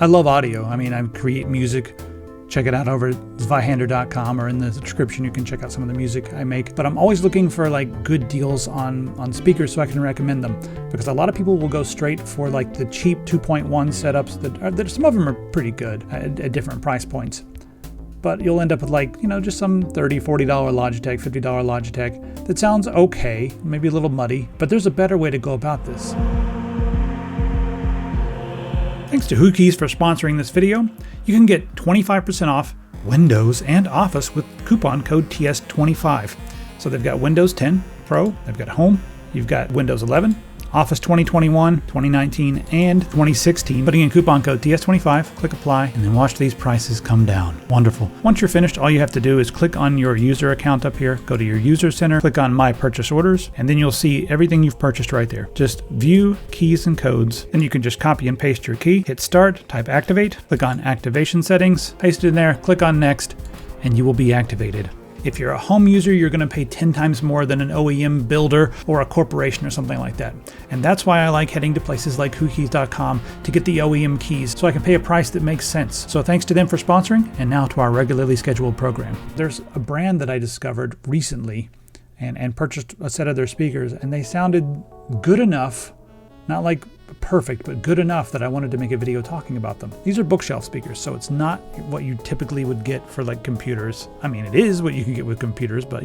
I love audio. I mean, I create music. Check it out over at Zweihander.com, or in the description you can check out some of the music I make. But I'm always looking for like good deals on speakers so I can recommend them, because a lot of people will go straight for like the cheap 2.1 setups that some of them are pretty good at different price points. But you'll end up with like, just some $30, $40 Logitech, $50 Logitech that sounds okay, maybe a little muddy, but there's a better way to go about this. Thanks to Whokeys for sponsoring this video. You can get 25% off Windows and Office with coupon code TS25. So they've got Windows 10 Pro, they've got Home, you've got Windows 11, Office 2021, 2019, and 2016. Putting in coupon code TS25, click apply, and then watch these prices come down. Wonderful. Once you're finished, all you have to do is click on your user account up here, go to your user center, click on My Purchase Orders, and then you'll see everything you've purchased right there. Just view keys and codes, and you can just copy and paste your key, hit start, type activate, click on activation settings, paste it in there, click on next, and you will be activated. If you're a home user, you're going to pay 10 times more than an OEM builder or a corporation or something like that. And that's why I like heading to places like Whokeys.com to get the OEM keys, so I can pay a price that makes sense. So thanks to them for sponsoring, and now to our regularly scheduled program. There's a brand that I discovered recently and purchased a set of their speakers, and they sounded good enough, not like perfect, but good enough that I wanted to make a video talking about them. These are bookshelf speakers, so it's not what you typically would get for like computers. I mean, it is what you can get with computers, but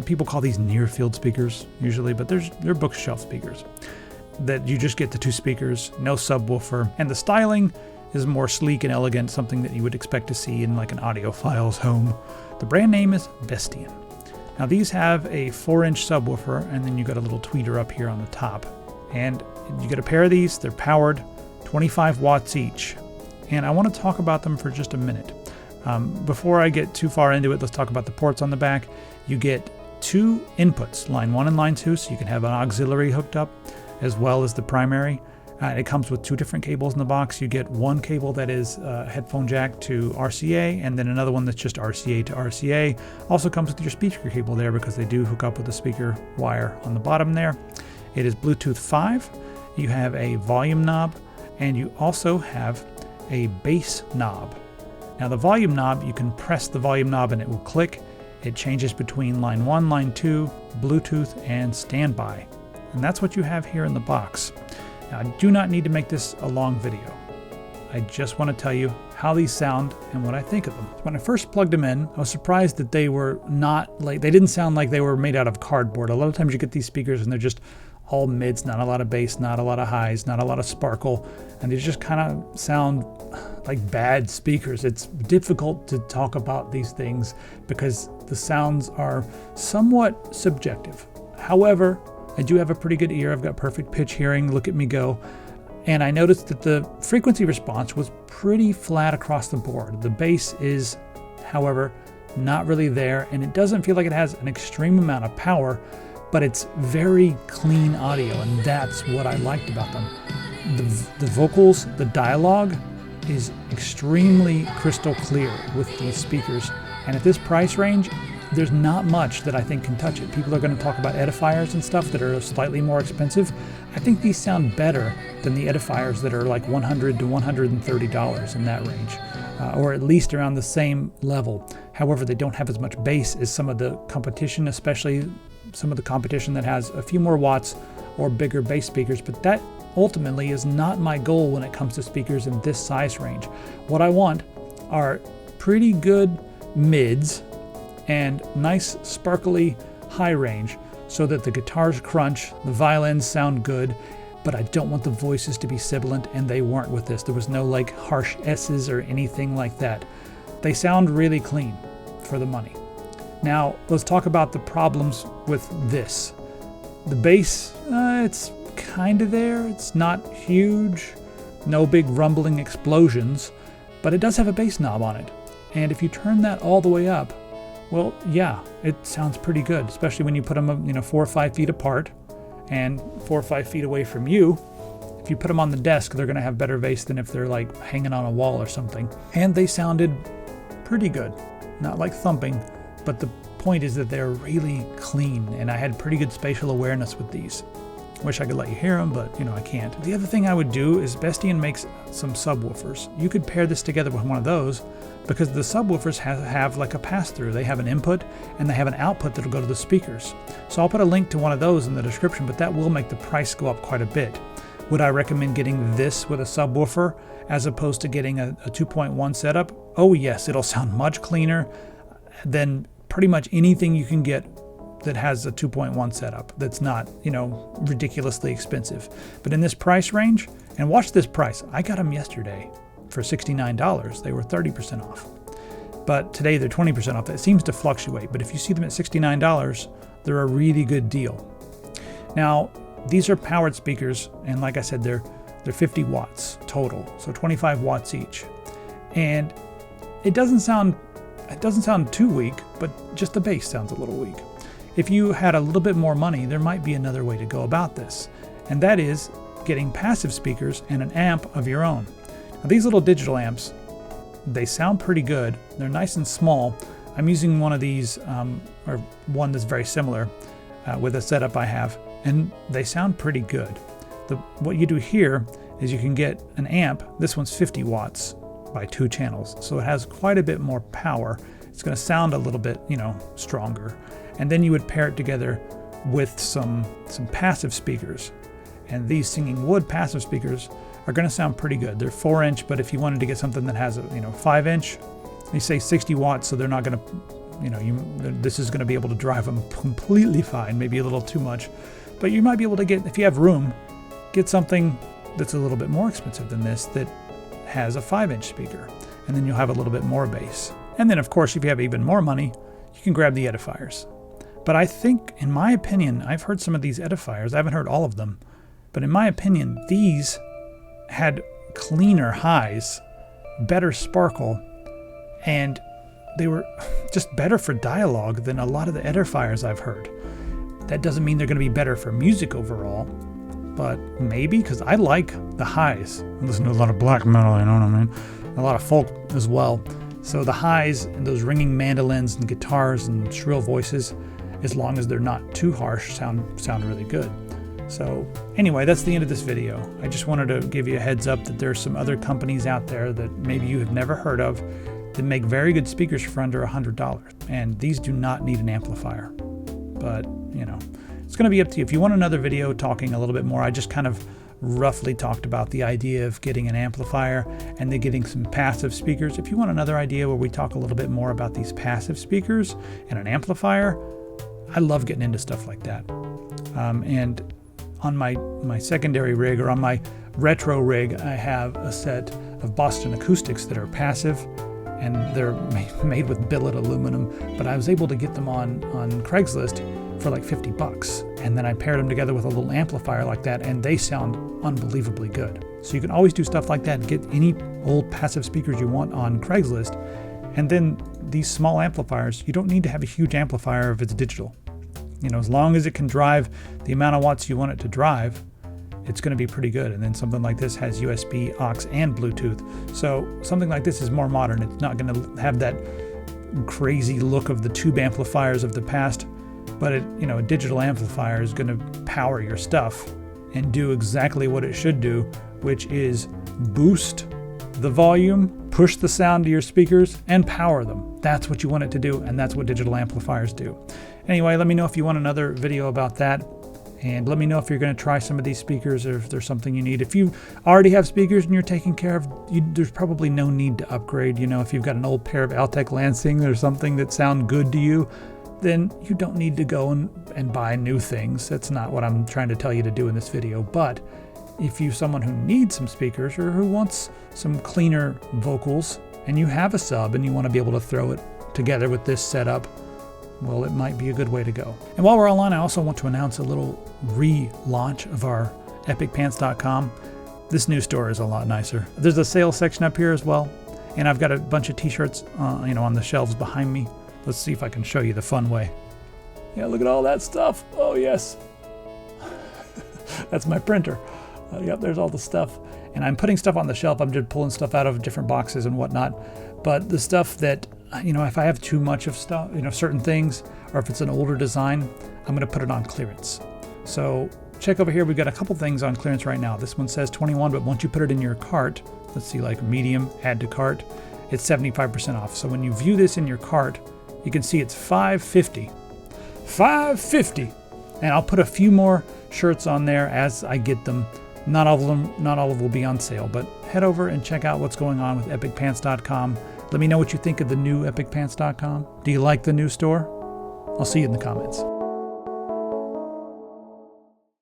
people call these near field speakers usually, but they're bookshelf speakers that you just get the two speakers, no subwoofer, and the styling is more sleek and elegant, something that you would expect to see in like an audiophile's home. The brand name is Bestian. Now these have a 4-inch subwoofer, and then you got a little tweeter up here on the top. And you get a pair of these, they're powered, 25 watts each. And I want to talk about them for just a minute. Before I get too far into it, let's talk about the ports on the back. You get two inputs, line 1 and line 2, so you can have an auxiliary hooked up as well as the primary. It comes with two different cables in the box. You get one cable that is headphone jack to RCA, and then another one that's just RCA to RCA. Also comes with your speaker cable there, because they do hook up with the speaker wire on the bottom there. It is Bluetooth 5, you have a volume knob, and you also have a bass knob. Now the volume knob, you can press the volume knob and it will click. It changes between line 1, line 2, Bluetooth, and standby. And that's what you have here in the box. Now I do not need to make this a long video. I just want to tell you how these sound and what I think of them. When I first plugged them in, I was surprised that they didn't sound like they were made out of cardboard. A lot of times you get these speakers and they're just all mids, not a lot of bass, not a lot of highs, not a lot of sparkle, and they just kind of sound like bad speakers. It's difficult to talk about these things because the sounds are somewhat subjective. However, I do have a pretty good ear. I've got perfect pitch hearing. Look at me go. And I noticed that the frequency response was pretty flat across the board. The bass is, however, not really there, and it doesn't feel like it has an extreme amount of power, but it's very clean audio, and that's what I liked about them. The vocals, the dialogue is extremely crystal clear with these speakers, and at this price range, there's not much that I think can touch it. People are going to talk about edifiers and stuff that are slightly more expensive. I think these sound better than the edifiers that are like $100 to $130 in that range, or at least around the same level. However, they don't have as much bass as some of the competition, especially some of the competition that has a few more watts or bigger bass speakers, but that ultimately is not my goal when it comes to speakers in this size range. What I want are pretty good mids and nice sparkly high range so that the guitars crunch, the violins sound good, but I don't want the voices to be sibilant, and they weren't with this. There was no like harsh S's or anything like that. They sound really clean for the money. Now, let's talk about the problems with this. The bass, it's kind of there. It's not huge, no big rumbling explosions, but it does have a bass knob on it. And if you turn that all the way up, well, yeah, it sounds pretty good, especially when you put them 4 or 5 feet apart and 4 or 5 feet away from you. If you put them on the desk, they're going to have better bass than if they're like hanging on a wall or something. And they sounded pretty good, not like thumping, but the point is that they're really clean, and I had pretty good spatial awareness with these. Wish I could let you hear them, but I can't. The other thing I would do is Bestian makes some subwoofers. You could pair this together with one of those because the subwoofers have like a pass-through. They have an input and they have an output that'll go to the speakers. So I'll put a link to one of those in the description, but that will make the price go up quite a bit. Would I recommend getting this with a subwoofer as opposed to getting a 2.1 setup? Oh yes, it'll sound much cleaner than pretty much anything you can get that has a 2.1 setup that's not, ridiculously expensive. But in this price range, and watch this price, I got them yesterday for $69. They were 30% off. But today they're 20% off. That seems to fluctuate, but if you see them at $69, they're a really good deal. Now, these are powered speakers, and like I said, they're 50 watts total, so 25 watts each. And it doesn't sound too weak, but just the bass sounds a little weak. If you had a little bit more money, there might be another way to go about this, and that is getting passive speakers and an amp of your own. Now, these little digital amps, they sound pretty good. They're nice and small. I'm using one of these, or one that's very similar with a setup I have, and they sound pretty good. What you do here is you can get an amp. This one's 50 watts by 2 channels, so it has quite a bit more power. It's going to sound a little bit, stronger. And then you would pair it together with some passive speakers. And these Singing Wood passive speakers are going to sound pretty good. They're 4-inch, but if you wanted to get something that has a 5-inch, they say 60 watts, so they're not going to, this is going to be able to drive them completely fine, maybe a little too much. But you might be able to get, if you have room, get something that's a little bit more expensive than this that has a 5-inch speaker, and then you'll have a little bit more bass. And then, of course, if you have even more money, you can grab the edifiers. But I think, in my opinion, I've heard some of these edifiers. I haven't heard all of them. But in my opinion, these had cleaner highs, better sparkle, and they were just better for dialogue than a lot of the edifiers I've heard. That doesn't mean they're going to be better for music overall, but maybe, because I like the highs. I listen to a lot of black metal, you know what I mean? A lot of folk as well. So the highs and those ringing mandolins and guitars and shrill voices, as long as they're not too harsh, sound really good. So anyway, that's the end of this video. I just wanted to give you a heads up that there's some other companies out there that maybe you have never heard of that make very good speakers for under $100. And these do not need an amplifier. But, it's going to be up to you. If you want another video talking a little bit more, I just kind of roughly talked about the idea of getting an amplifier and then getting some passive speakers. If you want another idea where we talk a little bit more about these passive speakers and an amplifier, I love getting into stuff like that. And on my secondary rig, or on my retro rig, I have a set of Boston acoustics that are passive, and they're made with billet aluminum, but I was able to get them on Craigslist for like $50, and then I paired them together with a little amplifier like that, and they sound unbelievably good. So you can always do stuff like that and get any old passive speakers you want on Craigslist. And then these small amplifiers, you don't need to have a huge amplifier if it's digital. As long as it can drive the amount of watts you want it to drive, it's going to be pretty good. And then something like this has USB, aux, and Bluetooth. So something like this is more modern. It's not going to have that crazy look of the tube amplifiers of the past, but a digital amplifier is going to power your stuff and do exactly what it should do, which is boost the volume, push the sound to your speakers, and power them. That's what you want it to do, and that's what digital amplifiers do. Anyway, let me know if you want another video about that, and let me know if you're going to try some of these speakers, or if there's something you need. If you already have speakers and you're taking care of, there's probably no need to upgrade. If you've got an old pair of Altec Lansing or something that sound good to you, then you don't need to go and buy new things. That's not what I'm trying to tell you to do in this video. But if you're someone who needs some speakers or who wants some cleaner vocals, and you have a sub and you want to be able to throw it together with this setup, well, it might be a good way to go. And while we're online, I also want to announce a little relaunch of our epicpants.com. This new store is a lot nicer. There's a sales section up here as well, and I've got a bunch of t-shirts on the shelves behind me. Let's see if I can show you the fun way. Yeah, look at all that stuff. Oh yes. That's my printer. Yep, there's all the stuff. And I'm putting stuff on the shelf. I'm just pulling stuff out of different boxes and whatnot. But the stuff that, if I have too much of stuff, certain things, or if it's an older design, I'm going to put it on clearance. So check over here. We've got a couple things on clearance right now. This one says 21, but once you put it in your cart, let's see, like medium, add to cart, it's 75% off. So when you view this in your cart, you can see it's $5.50. $5.50. And I'll put a few more shirts on there as I get them. Not all of them will be on sale, but head over and check out what's going on with epicpants.com. Let me know what you think of the new epicpants.com. Do you like the new store? I'll see you in the comments.